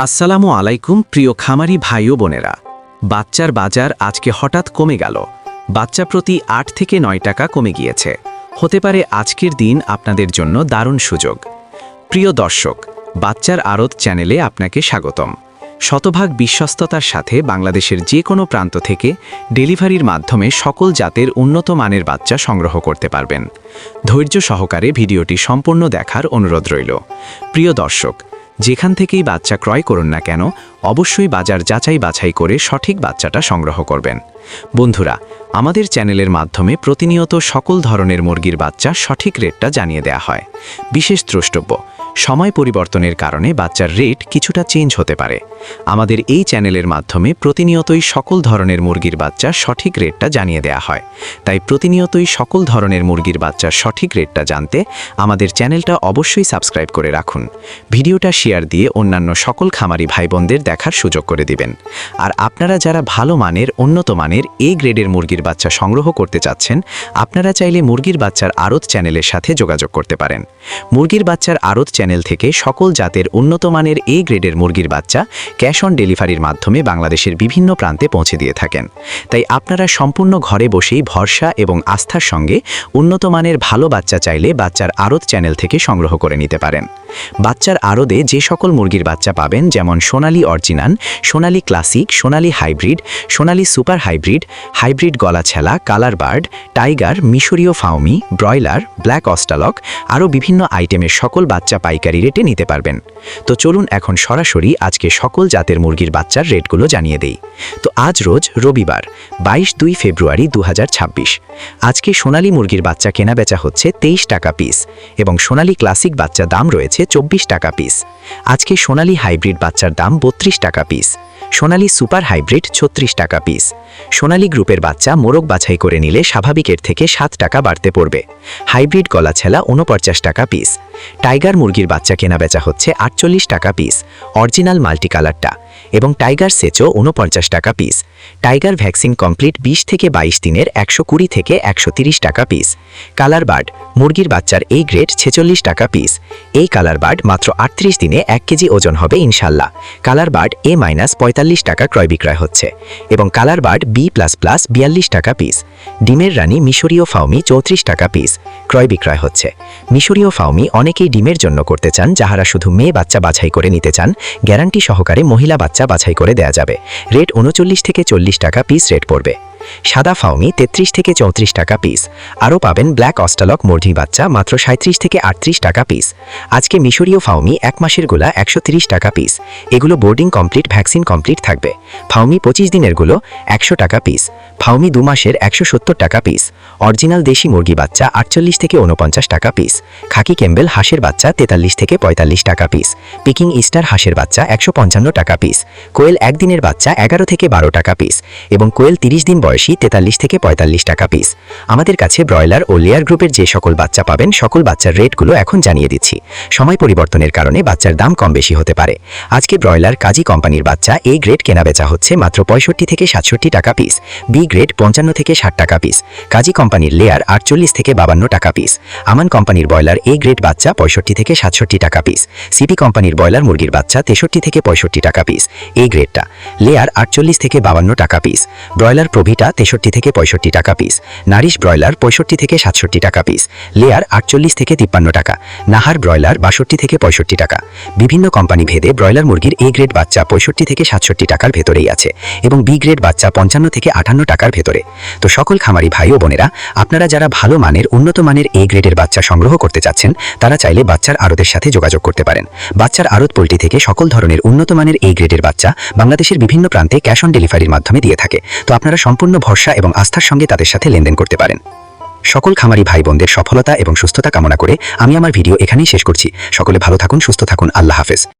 আসসালামু আলাইকুম প্রিয় খামারি ভাই ও বোনেরা। বাচ্চার বাজার আজকে হঠাৎ কমে গেল। বাচ্চা প্রতি ৮ থেকে ৯ টাকা কমে গিয়েছে। হতে পারে আজকের দিন আপনাদের জন্য দারুণ সুযোগ। প্রিয় দর্শক, বাচ্চার আড়ত চ্যানেলে আপনাকে স্বাগতম। শতভাগ বিশ্বস্ততার সাথে বাংলাদেশের যে কোনো প্রান্ত থেকে ডেলিভারির মাধ্যমে সকল জাতের উন্নত মানের বাচ্চা সংগ্রহ করতে পারবেন। ধৈর্য সহকারে ভিডিওটি সম্পূর্ণ দেখার অনুরোধ রইল। প্রিয় দর্শক, যেখান থেকেই বাচ্চা ক্রয় করুন না কেন, অবশ্যই বাজার যাচাই বাছাই করে সঠিক বাচ্চাটা সংগ্রহ করবেন। বন্ধুরা, আমাদের চ্যানেলের মাধ্যমে প্রতিনিয়ত সকল ধরনের মুরগির বাচ্চা সঠিক রেটটা জানিয়ে দেয়া হয়। বিশেষ দ্রষ্টব্য, সময় পরিবর্তনের কারণে বাচ্চার রেট কিছুটা চেঞ্জ হতে পারে। আমাদের এই চ্যানেলের মাধ্যমে প্রতিনিয়তই সকল ধরনের মুরগির বাচ্চা সঠিক রেটটা জানিয়ে দেয়া হয়। তাই প্রতিনিয়তই সকল ধরনের মুরগির বাচ্চার সঠিক রেটটা জানতে আমাদের চ্যানেলটা অবশ্যই সাবস্ক্রাইব করে রাখুন। ভিডিওটা শেয়ার দিয়ে অন্যান্য সকল খামারি ভাই বোনদের দেখার সুযোগ করে দিবেন। আর আপনারা যারা ভালো মানের, উন্নত মানের এ গ্রেডের মুরগির বাচ্চা সংগ্রহ করতে চাচ্ছেন, আপনারা চাইলে মুরগির বাচ্চার আড়ত চ্যানেলের সাথে যোগাযোগ করতে পারেন। মুরগির বাচ্চার আড়ত চ্যানেল থেকে সকল জাতের উন্নত মানের এ গ্রেডের মুরগির বাচ্চা ক্যাশ অন ডেলিভারির মাধ্যমে বাংলাদেশের বিভিন্ন প্রান্তে পৌঁছে দিয়ে থাকেন। তাই আপনারা সম্পূর্ণ ঘরে বসেই ভরসা এবং আস্থার সঙ্গে উন্নত মানের ভালো বাচ্চা চাইলে বাচ্চার আড়ত চ্যানেল থেকে সংগ্রহ করে নিতে পারেন। বাচ্চার আড়তে যে সকল মুরগির বাচ্চা পাবেন, যেমন Sonali original, Sonali classic, Sonali hybrid, Sonali super hybrid, hybrid গলাছেলা, কালার বার্ড, টাইগার, মিশরীয় ফাউমি, ব্রয়লার, ব্ল্যাক অস্টালক, আরও বিভিন্ন আইটেমের সকল বাচ্চা পাইকারি রেটে নিতে পারবেন। তো চলুন এখন সরাসরি আজকে সকল জাতের মুরগির বাচ্চার রেটগুলো জানিয়ে দেই। তো আজ রোজ রবিবার ২২ ফেব্রুয়ারি ২০২৬। আজকে সোনালী মুরগির বাচ্চা কেনা বেচা হচ্ছে ২৩ টাকা পিস এবং সোনালী ক্লাসিক বাচ্চা দাম রয়েছে ২৪ টাকা পিস। আজকে সোনালী হাইব্রিড বাচ্চার দাম ৩২ টাকা পিস, সোনালী সুপার হাইব্রিড ৩৬ টাকা পিস। সোনালী গ্রুপের বাচ্চা মোরগ বাছাই করে নিলে স্বাভাবিকের থেকে ৭ টাকা বাড়তে পড়বে। হাইব্রিড গলাছেলা ৪৯ টাকা পিস। টাইগার মুরগির বাচ্চা কেনা বেচা হচ্ছে ৪৮ টাকা পিস, অরিজিনাল মাল্টি কালারটা, এবং টাইগার সেচও ৪৯ টাকা পিস। টাইগার ভ্যাকসিন কমপ্লিট ২০ থেকে ২২ দিনের ১২০ থেকে ১৩০ টাকা পিস। কালার বার্ড মুরগির বাচ্চার এই গ্রেড ৪৬ টাকা পিস। এই কালার বার্ড মাত্র ৩৮ দিনে ১ কেজি ওজন হবে ইনশাল্লাহ। কালার বার্ড A-৪৫ টাকা ক্রয় বিক্রয় হচ্ছে এবং কালার বার্ড B++ ৪২ টাকা পিস। ডিমের রানী মিশরীয় ফাউমি ৩৪ টাকা পিস ক্রয় বিক্রয় হচ্ছে। মিশরীয় ফাউমি অনেকেই ডিমের জন্য করতে চান, যাহারা শুধু মেয়ে বাচ্চা বাছাই করে নিতে চান, গ্যারান্টি সহকারে মহিলা বাচ্চা বাছাই করে দেয়া যাবে। রেট ৩৯ থেকে ৪০ টাকা পিস রেট পড়বে। সাদা ফাউমি ৩৩ থেকে ৩৪ টাকা পিস। আরও পাবেন ব্ল্যাক অস্টালক মুরগি বাচ্চা মাত্র ৩৭ থেকে ৩৮ টাকা পিস। আজকে মিশরীয় ফাউমি ১ মাসের গুলা ১৩০ টাকা পিস। এগুলো বোর্ডিং কমপ্লিট, ভ্যাকসিন কমপ্লিট থাকবে। ফাউমি ২৫ দিনের গুলো ১০০ টাকা পিস। ফাউমি ২ মাসের ১৭০ টাকা পিস। অরিজিনাল দেশি মুরগি বাচ্চা ৪৮ থেকে ৪৯ টাকা পিস। খাকি ক্যাম্বেল হাঁসের বাচ্চা ৪৩ থেকে ৪৫ টাকা পিস। পিকিং ইস্টার হাঁসের বাচ্চা ১৫৫ টাকা পিস। কোয়েল একদিনের বাচ্চা ১১ থেকে ১২ টাকা পিস এবং কোয়েল ৩০ দিন বয়সী ৪৩ থেকে ৪৫ টাকা পিস। আমাদের কাছে ব্রয়লার ও লেয়ার গ্রুপের যে সকল বাচ্চা পাবেন, সকল বাচ্চার রেটগুলো এখন জানিয়ে দিচ্ছি। সময় পরিবর্তনের কারণে বাচ্চার দাম কম বেশি হতে পারে। আজকে ব্রয়লার কাজী কোম্পানির বাচ্চা এ গ্রেড কেনা বেচা হচ্ছে মাত্র ৬৫ থেকে ৬৭ টাকা পিস, বি গ্রেড ৫৫ থেকে ৬০ টাকা পিস। কাজী কোম্পানির লেয়ার ৪৮ থেকে ৫২ টাকা পিস। আমান কোম্পানির ব্রয়লার এ গ্রেড বাচ্চা ৬৫ থেকে ৬৭ টাকা পিস। সিপি কোম্পানির ব্রয়লার মুরগির বাচ্চা ৬৩ থেকে ৬৫ টাকা পিস। এই গ্রেডটা লেয়ার ৪৮ থেকে ৫২ টাকা পিস। ব্রয়লার প্রভিটা ৬৩ থেকে ৬৫ টাকা পিস। নারিশ ব্রয়লার ৬৫ থেকে ৬৭ টাকা পিস। লেয়ার ৪৮ থেকে ৫৩ টাকা। নাহার ব্রয়লার ৬২ থেকে ৬৫ টাকা। বিভিন্ন কোম্পানি ভেদে ব্রয়লার মুরগির এ গ্রেড বাচ্চা ৬৫ থেকে ৬৭ টাকার ভেতরেই আছে এবং বি গ্রেড বাচ্চা ৫৫ থেকে ৫৮ টাকার ভেতরে। তো সকল খামারি ভাই ও বোনেরা, আপনারা যারা ভালো মানের, উন্নত মানের এ গ্রেডের বাচ্চা সংগ্রহ করতে চাচ্ছেন, তারা চাইলে বাচ্চার আড়তের সাথে যোগাযোগ করতে পারেন। বাচ্চার আড়ত পোল্ট্রি থেকে সকল ধরনের উন্নত মানের এ গ্রেডের বাচ্চা বাংলাদেশের বিভিন্ন প্রান্তে ক্যাশ অন ডেলিভারির মাধ্যমে দিয়ে থাকে। তো আপনারা সম্পূর্ণ ভরসা এবং আস্থার সঙ্গে তাদের সাথে লেনদেন করতে পারেন। সকল খামারি ভাই বোনদের সফলতা এবং সুস্থতা কামনা করে আমি আমার ভিডিও এখানেই শেষ করছি। সকলে ভালো থাকুন, সুস্থ থাকুন। আল্লাহ হাফেজ।